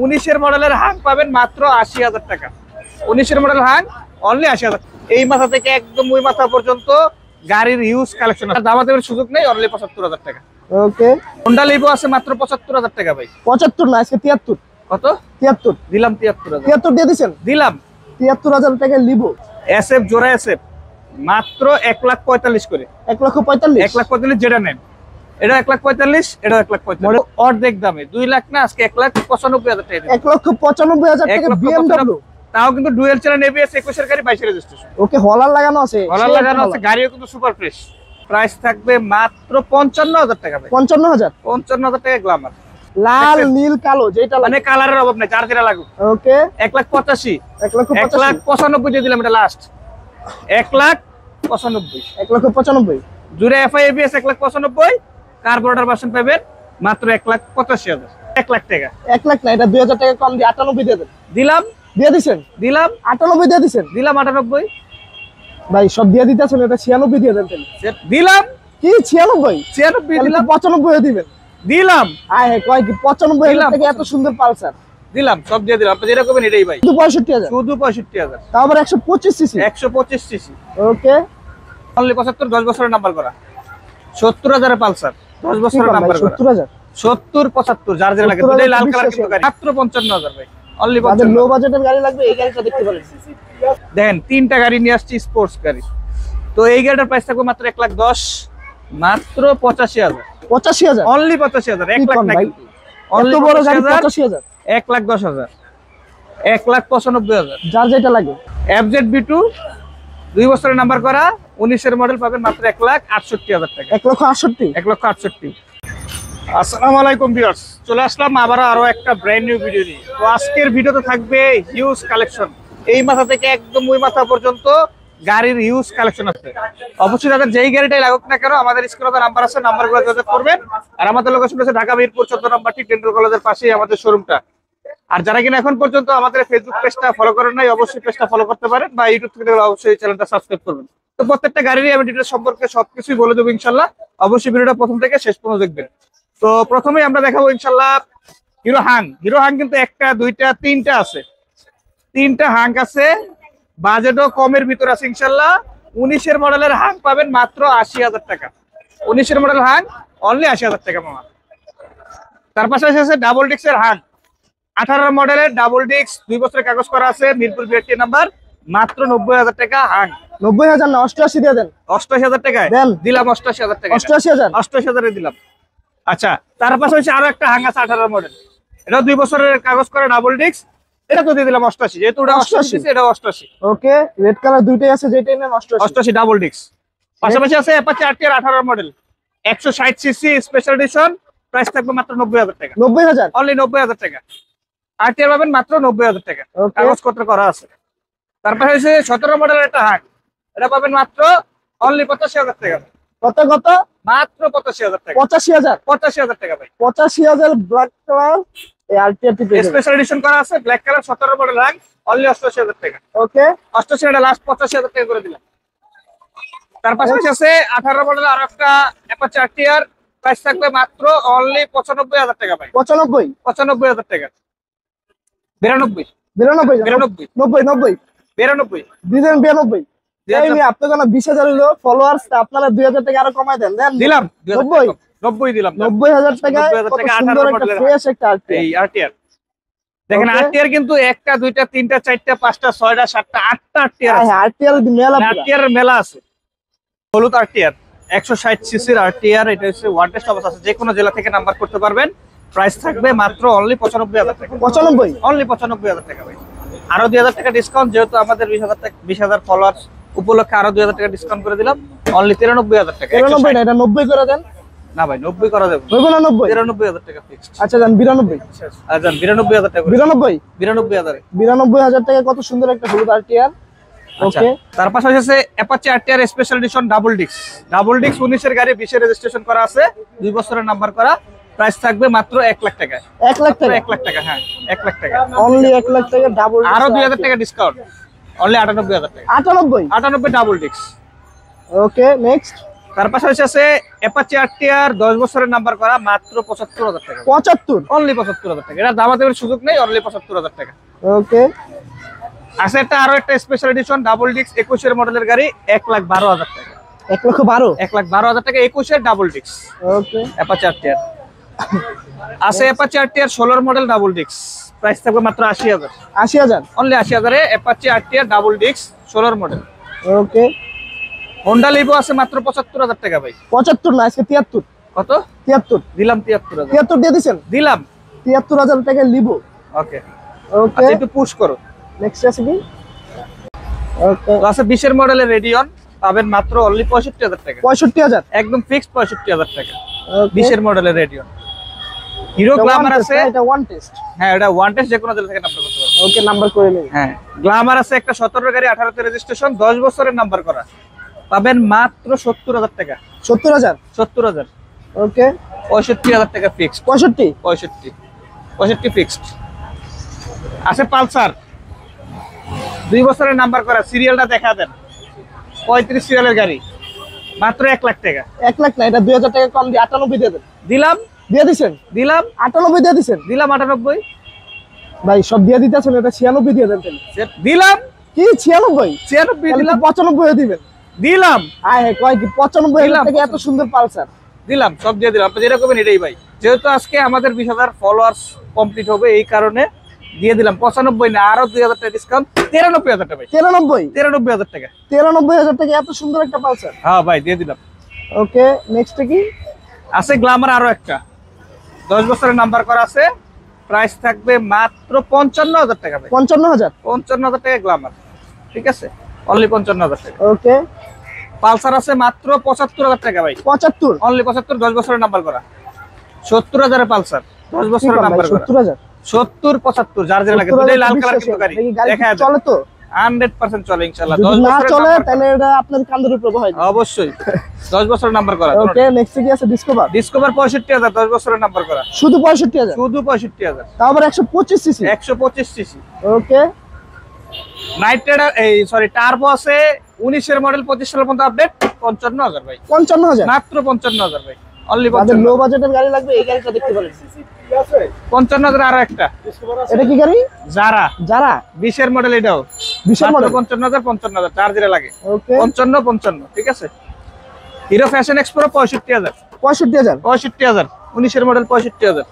19 মডেলের হাং পাবেন মাত্র 80,000 টাকা। 19 মডেল হাং অনলি 80,000। এই মাথা থেকে একদম ওই মাথা পর্যন্ত গাড়ির ইউজ কালেকশন আছে, দামাদামের সুযোগ নেই, অনলি 75,000 টাকা। ওকে, হোন্ডা লিভো আছে মাত্র 75,000 টাকা ভাই। 75 না, আজকে 73। কত? 73 দিলাম 73,000। 73 দিয়ে দিবেন? দিলাম 73,000 টাকা লিভো। এসএফ জোড়া এসএফ মাত্র 1,45,000 করে। 1,45,000? 1,45,000 যেটা নেন, এটা 1,45,000, এটা 1,45,000, অর্ধেক দামে। 2 লাখ না, আজকে 1,95,000 টাকা। 1,95,000 টাকা বিএমডব্লিউ, তাও কিন্তু ডুয়েল চ্যানেল এবিএস 21 এর গাড়ি 22 এর রেজিস্ট্রেশন। ওকে, হলার লাগানো আছে, হলার লাগানো আছে, গাড়িও কিন্তু সুপার ফ্রেশ। প্রাইস থাকবে মাত্র 55,000 টাকা ভাই। 55,000? 55,000 টাকা গ্ল্যামার, লাল নীল কালো যেটা মানে কালারের অভাব নাই, চার্জেরা লাগুক। ওকে, 1,85,000, 1,85,000, 1,95,000 দিয়ে দিলাম, এটা লাস্ট। 1,95,000, 1,95,000 জুড়ে এফআই এবিএস 1,95,000, কার্বোরেটর ভার্সন পাবেন মাত্র 1,85,000। 1 লাখ টাকা। 1 লাখ না, এটা 2,000 টাকা কম দিয়ে 98 দিয়ে দেন। দিলাম, দিয়ে দিছেন? দিলাম 98 দিয়ে দিছেন? দিলাম 98। ভাই সব দিয়ে দিতেছেন, এটা 96 দিয়ে দেন তাহলে। দিলাম কি 96? 96 দিলাম, 95 দিবেন? দিলাম। আয় হ্যাঁ, কয় কি 95,000 টাকা এত সুন্দর পালসার? দিলাম, সব দিয়ে দিলাম। আপনি যেটা করবেন এটাই ভাই। শুধু 65,000? শুধু 65,000। তাও আবার 125 সিসি? 125 সিসি। ওকে, অনলি 75, 10 বছরের নাম্বার করা। 70,000 এর পালসার, 10 বছরের নাম্বার করা। 70,000? 70, 75 যার যেটা লাগে, দুটোই লাল কালার কিন্তু গাড়ি। মাত্র 55,000 ভাই, অনলি 55। লো বাজেটের গাড়ি লাগবে, এই গাড়িটা দেখতে পারেন। দেখেন 3টা গাড়ি নিয়ে আসছি, স্পোর্টস গাড়ি। তো এই গাড়িটার প্রাইস থাকবে মাত্র 1,10,000, মাত্র 85,000। 85,000? অনলি 85,000, 1 লাখ না কিন্তু। এত বড় গাড়ি 85,000? 1,10,000, 1,95,000। যার যেটা লাগে। এফজেড B2 2 বছরের নাম্বার করা, 19 এর মডেল পাবেন মাত্র 1,68,000 টাকা। 1,68,000? 1,68,000। আসসালামু আলাইকুম ভিউয়ার্স, চলে আসলাম আরো একটা ব্র্যান্ড নিউ ভিডিও নিয়ে। তো আজকের ভিডিওতে থাকবে হিউজ কালেকশন। এই মাথা থেকে একদম ওই মাথা পর্যন্ত গাড়ির হিউজ কালেকশন আছে। অবশ্যই তাদের যেই গাড়িটাই লাগুক না কেন, আমাদের স্ক্রিনে নাম্বার আছে, নাম্বারগুলো যোগাযোগ করবেন। আর আমাদের লোকেশন আছে ঢাকা মিরপুর 14 নম্বরটি, ডেন্টাল কলেজের পাশেই আমাদের শোরুমটা। আর যারা কিনা এখন পর্যন্ত আমাদের ফেসবুক পেজটা ফলো করেন নাই, অবশ্যই পেজটা ফলো করতে পারেন, বা ইউটিউব থেকে দেখলে অবশ্যই চ্যানেলটা সাবস্ক্রাইব করবেন। তো প্রত্যেকটা গাড়িরই আমি ডিটেইলস সম্পর্কে সবকিছুই বলে দেবো ইনশাল্লাহ। অবশ্যই ভিডিওটা প্রথম থেকে শেষ পর্যন্ত দেখবেন। তো প্রথমেই আমরা দেখাবো ইনশাল্লাহ হিরো হাং। হিরো হাং কিন্তু 1টা 2টা 3টা আছে, 3টা হাং আছে, বাজেটও কমের ভিতর আছে ইনশাল্লাহ। 19 মডেলের হাং পাবেন মাত্র 80,000 টাকা। 19 মডেল হাং অনলি 80,000 টাকা মামা। তার পাশাপাশি আছে ডাবল ডিক্সের হাং, 18 মডেলের ডাবল ডিক্স, 2 বছরের কাগজ করা আছে, মিরপুর বিআরটি নাম্বার, মাত্র 90,000 টাকা হাং। 90,000 না, 88 দিয়ে দেন। 88,000 টাকায় দেন। দিলাম, 88,000 টাকা। 88,000? 88,000 দিলাম। আচ্ছা, তার পাশাপাশি আরো একটা হাং আছে 18 মডেল, এটা 2 বছরের কাগজ করা ডাবল ডিক্স, এটা তো দিয়ে দিলাম 88, যেহেতু এটা 88, এটা 88। ওকে, রেড কালার দুইটাই আছে, যেটাই নেন 88 ডাবল ডিক্স। পাশাপাশি আছে Apache RTR 18 model, 160 CC special edition, price থাকবে মাত্র 90,000 টাকা। 90,000? অনলি 90,000 টাকা। আরটিআর পাবেন মাত্র 90,000 টাকা, কাগজপত্র করা আছে। তারপরে হচ্ছে 17 মডেলের একটা হাং, এটা পাবেন মাত্র অনলি 85,000 টাকা। কত কত? মাত্র 85,000 টাকা। 85,000? 85,000 টাকা ভাই। 85,000 ব্ল্যাক কালার, এই আরটিআরটি পেয়ে যাবেন। স্পেশাল এডিশন করা আছে, black colour, 17 model Hang, only 88,000 টাকা। ওকে, 88 এটা লাস্ট, 85,000 টাকা করে দিলাম। তার পাশাপাশি আছে 18 মডেল আর একটা অ্যাপাচি আরটিআর, প্রাইস থাকবে মাত্র অনলি 95,000 টাকা ভাই। 95? 95,000 টাকা। 92 92? 92 90? 90? 92 দিলেন 92? এই মি আপনার কোনো 20,000 হলো ফলোয়ার্স, আপনারা 2,000 টাকা আরো কমাই দেন। দেন দিলাম 90? 90 দিলাম। 90,000 টাকা 90,000 কত টাকা, সুন্দর 18 একটা মডেলের ফ্রেশ একটা আরটিআর। এই আরটিআর দেখেন, Okay. আরটিআর কিন্তু 1টা 2টা 3টা 4টা 5টা 6টা 7টা 8টা আরটিআর আছে। হ্যাঁ, আরটিআর মেলা পুরা। আরটিআর এর মেলা আছে। হলুদ আরটিআর 160 সিসির আরটিআর, এটা হচ্ছে ওয়ান টেস্ট অবস্থা আছে, যে কোনো জেলা থেকে নাম্বার করতে পারবেন। প্রাইস থাকবে মাত্র অনলি 95,000 টাকা। 95? অনলি 95,000 টাকা ভাই। আরো 2,000 টাকা ডিসকাউন্ট, যেহেতু আমাদের 20,000 ফলোয়ার্স উপলক্ষে আরো 2,000 টাকা ডিসকাউন্ট করে দিলাম, অনলি 93,000 টাকা। 93 না, এটা 90 করে দেন। না ভাই, 90 করা যাবে হইব না 90? 93,000 টাকা ফিক্সড। আচ্ছা দেন 92? আচ্ছা 92,000 টাকা। 92? 92,000। 92,000 টাকা কত সুন্দর একটা হলুদ আরটিআর। আচ্ছা, ওকে, তার পাশাপাশি আছে Apache RTR special edition double ডিক্স। ডাবল ডিক্স 19 এর গাড়ি, 20 এর রেজিস্ট্রেশন করা আছে, 2 বছরের নাম্বার করা, প্রাইস থাকবে মাত্র 1 লাখ টাকা। 1 লাখ টাকা? 1 লাখ টাকা, হ্যাঁ 1 লাখ টাকা। অনলি 1 লাখ টাকা ডাবল। আরো 2,000 টাকা ডিসকাউন্ট, অনলি 98,000 টাকা। 98? 98 ডাবল ডিক্স। ওকে, নেক্সট। তার পাশাপাশি আছে অ্যাপাচি আরটিআর 10 বছরের নাম্বার করা, মাত্র 75,000 টাকা। 75, অনলি 75,000 টাকা। এটা দামাদামের সুযোগ নেই, অনলি 75,000 টাকা। ওকে। আছে আরো একটা স্পেশাল এডিশন ডাবল ডিস্ক 21 এর মডেলের গাড়ি, 1,12,000 টাকা। 1,12,000, 1,12,000 টাকা 21 এর double disc okay. Apache RTR. আছে Apache RTR 16 model double disc, price থাকবে মাত্র 80,000। 80,000, অনলি 80,000 এ Apache RTR double disc 16 model. Okay. Honda Livo আছে মাত্র 75,000 টাকা ভাই। 75 না, আজকে 73। কত 73, দিলাম? 73,000 73 দিয়ে দিছেন। দিলাম। 73,000 টাকা লিবো। ওকে, ওকে। আচ্ছা একটু পুশ করো। নেক্সট আছে কি? ওকে। তো আছে 20 এর মডেলের রেডিয়ন, পাবেন মাত্র অনলি 65,000 টাকা। 65,000, একদম ফিক্সড 65,000 টাকা। ওকে। 20 এর মডেলের রেডিয়ন। হিরো গ্ল্যামার আছে, এটা ওয়ান টেস্ট। হ্যাঁ এটা ওয়ান টেস্ট, যে কোনো জেলা থেকে নাম্বার করতে পারবেন। ওকে, নাম্বার করে নিন। হ্যাঁ, গ্ল্যামার আছে একটা 17 গাড়ি, 18 তে রেজিস্ট্রেশন, 10 বছরের নাম্বার করা, পাবেন মাত্র 70,000 টাকা। 70,000, 70,000। ওকে। 65,000 টাকা ফিক্সড। 65, 65 ফিক্সড। আছে পালসার 2 বছরের নাম্বার করা, সিরিয়ালটা দেখা দেন, 35 সিরিয়ালের গাড়ি, মাত্র 1 লাখ টাকা। 1 লাখ না, এটা 2,000 টাকা কম দিয়ে 98 দিয়ে দেন। দিলাম। দিয়ে দিছেন? দিলাম 98 দিয়ে দিছেন। দিলাম 98। ভাই সব দিয়ে দিতেছেন, এটা 96 দিয়ে দেন তাহলে। দিলাম কি 96? 96 দিলাম। 95 দিবেন। দিলাম। আয় হ্যাঁ, কয় কি 95,000 টাকা এত সুন্দর পালসার? দিলাম, সব দিয়ে দিলাম। আপনি যেটা করবেন এটাই ভাই, যেহেতু আজকে আমাদের 20,000 ফলোয়ার্স কমপ্লিট হবে, এই কারণে দিয়ে দিলাম 95 না, আরো 2,000 টাকা ডিসকাউন্ট, 93,000 টাকা ভাই। 93, 93,000 টাকা। 93,000 টাকা এত সুন্দর একটা পালসার। হ্যাঁ ভাই, দিয়ে দিলাম। ওকে, নেক্সট কি আছে? গ্ল্যামার আরো একটা 10 বছরের নাম্বার করা আছে, প্রাইস থাকবে মাত্র 55,000 টাকা ভাই। 55,000, 55,000 টাকা গ্ল্যামার, ঠিক আছে, অনলি 55,000 টাকা। ওকে। পালসার আছে মাত্র 75,000 টাকা ভাই। 75, অনলি 75, 10 বছরের নাম্বার করা। 70,000 এর পালসার, 10 বছরের নাম্বার করা। 70,000, 70, 75 যার যেটা লাগে, দুটোই লাল কালার কিন্তু গাড়ি। দেখা যায় চলে তো 100% চলে ইনশাআল্লাহ। যদি 10 না বছরের চলে নাম্বার তাহলে এটা আপনার কান্দের উপর প্রভাব হয়। অবশ্যই 10 বছরের নাম্বার করা। ওকে, নেক্সট কি আছে? ডিসকভার। ডিসকভার 65,000, 10 বছরের নাম্বার করা, শুধু 65,000, শুধু 65,000। তাও আবার 125 সিসি। 125 সিসি। ওকে। নাইট রাইডার, এই সরি টার্বো আছে 19 এর মডেল, 25 সালের পর্যন্ত আপডেট, 55,000 ভাই। 55,000, মাত্র 55,000 ভাই, অনলি যাদের লো 55,000। বাজেটের গাড়ি লাগবে এই গাড়িটা দেখতে পারেন। 55,000 আরো একটা এটা কি গাড়ি? যারা যারা 20 এর মডেল, এটাও 20 এর মডেল। 55,000, 55,000 চার যেটা লাগে। ওকে, 55, ঠিক আছে। হিরো ফ্যাশন এক্সপ্রো 65,000, 65,000, 65,000, 19 এর মডেল 65,000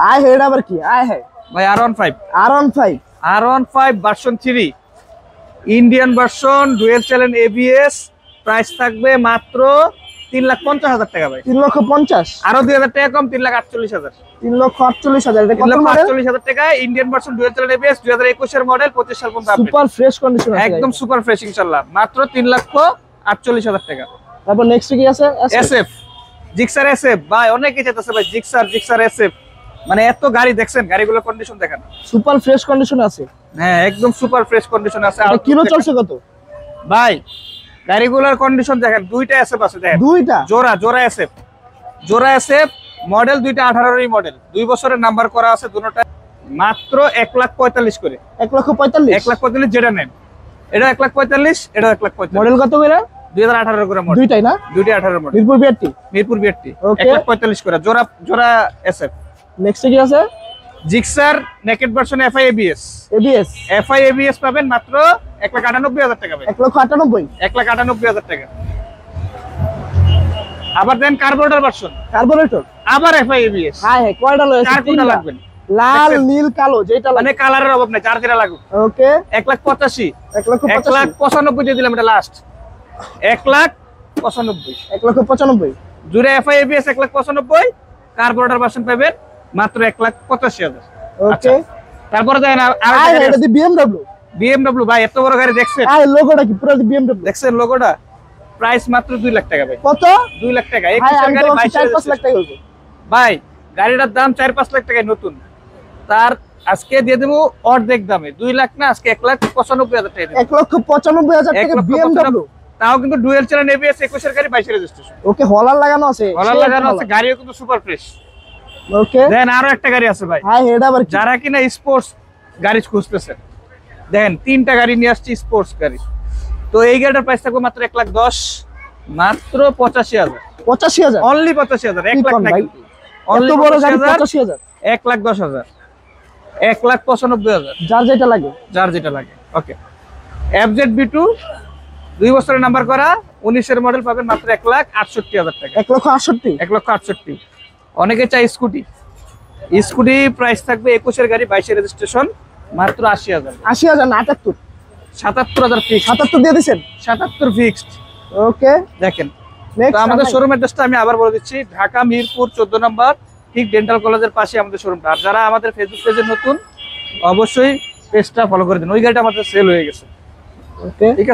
আয় হ্যাঁ, এটা আবার কি? আয় হ্যাঁ, ভাই। R15, R15, R15 version 3 Indian version, dual channel ABS, price থাকবে মাত্র 3,50,000 টাকা ভাই। 3,50,000, আরো 2,000 টাকা কম, 3,48,000। 3,48,000, এটা কত মডেল? 3,48,000 টাকা, Indian version, dual channel ABS, 2021 এর মডেল, 25 সাল পর্যন্ত আপডেট, সুপার ফ্রেশ কন্ডিশন আছে একদম সুপার ফ্রেশ ইনশাআল্লাহ, মাত্র 3,48,000 টাকা। তারপর নেক্সট কি আছে? SF, জিক্সার SF ভাই, অনেকেই চাইতেছে ভাই জিক্সার SF, মানে এত গাড়ি দেখছেন, গাড়িগুলোর কন্ডিশন দেখেন, সুপার ফ্রেশ কন্ডিশন আছে। হ্যাঁ একদম সুপার ফ্রেশ কন্ডিশন আছে। এটা কিলো চলছে কত ভাই? গাড়িগুলোর কন্ডিশন দেখেন, দুইটা SF আছে দেখেন, দুইটা জোড়া SF মডেল, দুইটা 18 মডেল, 2 বছরের নাম্বার করা আছে দুটোটা, মাত্র 1,45,000 করে। 1,45,000, 1,45,000 যেটা নেন, এটা 1,45,000, এটা 1,45,000। মডেল কত করে? 2018 করে মডেল, দুইটাই না? দুইটা 18 model, Mirpur BRT. Mirpur BRT, Okay. 1,45,000 করে জোড়া SF। নেক্সট কি আছে? Gixxer naked version FI ABS, ABS. FI ABS পাবেন মাত্র 1,98,000 টাকা ভাই। 1,98,000, 1,98,000 টাকা। আবার দেন কার্বোরেটর ভার্সন, কার্বোরেটর, আবার FI ABS। হ্যাঁ হ্যাঁ, কয়টা লয়েছে? চার কোনটা লাগবেন? লাল, দেখছেন? নীল, কালো, যেটা মানে লাগে। কালারের অভাব নাই, চার যেটা লাগুক। ওকে, 1,85,000, 1,85,000, 1,95,000 দিয়ে দিলাম, এটা লাস্ট। 1,95,000 1,95,000, জুড়ে FI ABS 1,95,000, কার্বোরেটর ভার্সন পাবেন মাত্র 1,85,000। ওকে। তারপরে দেন আয় হ্যাঁ, এটা দি বিএমডব্লিউ। BMW ভাই, এত বড় গাড়ি দেখছেন? আয় লোগোটা কি পুরো দি বিএমডব্লিউ? দেখছেন লোগোটা? প্রাইস মাত্র 2 লাখ টাকা ভাই। কত? 2 লাখ টাকা। ভাই 21 এর আমি গাড়ি, তো 22 এর 4-5 লাখ টাকা হইব ভাই, গাড়িটার দাম 4-5 লাখ টাকায় নতুন, তার আজকে দিয়ে দেবো অর্ধেক দামে, 2 লাখ না, আজকে 1,95,000 টাকা দেবো। 1,95,000 টাকা 1,95,000 বিএমডব্লিউ। তাও কিন্তু ডুয়েল চ্যানেল ABS 21 এর গাড়ি, 22 এর রেজিস্ট্রেশন, ওকে, হলার লাগানো আছে। হলার লাগানো আছে, গাড়িও কিন্তু সুপার ফ্রেশ। ওকে। দেন আরো একটা গাড়ি আছে ভাই, হাই, এটা আবার কি? যারা কিনা স্পোর্টস গাড়ি খুঁজতেছেন, দেখেন 3টা গাড়ি নিয়ে আসছি স্পোর্টস গাড়ি। তো এই গাড়িটার প্রাইস থাকবে মাত্র 1,10,000, মাত্র 85,000, 85,000 অনলি 85,000, 1 লাখ ভাই নাকি এত বড় গাড়ি 85,000 1,10,000, 1,95,000, যার যেটা লাগে। যার যেটা লাগে। ওকে, FZ B2 2 বছরের নাম্বার করা 19 এর মডেল পাবেন মাত্র 1,68,000 টাকা। 1,68,000 1,68,000। অনেকে চাই স্কুটি, স্কুটি প্রাইস থাকবে 21 এর গাড়ি 22 এর রেজিস্ট্রেশন মাত্র 80,000, 80,000 না 78, 77,000 ফিক্সড, 77 দিয়ে দিচ্ছেন। 77 ফিক্সড। ওকে দেখেন, তো নেক্সট আমাদের শোরুম অ্যাড্রেসটা আমি আবার বলে দিচ্ছি, ঢাকা মিরপুর 14 নম্বর, ঠিক ডেন্টাল কলেজের পাশে আমাদের শোরুমটা। আর যারা আমাদের ফেসবুক পেজে নতুন, অবশ্যই পেজটা ফলো করে দিন। ওই গাড়িটা আমাদের সেল হয়ে গেছে। ওকে ঠিক আছে।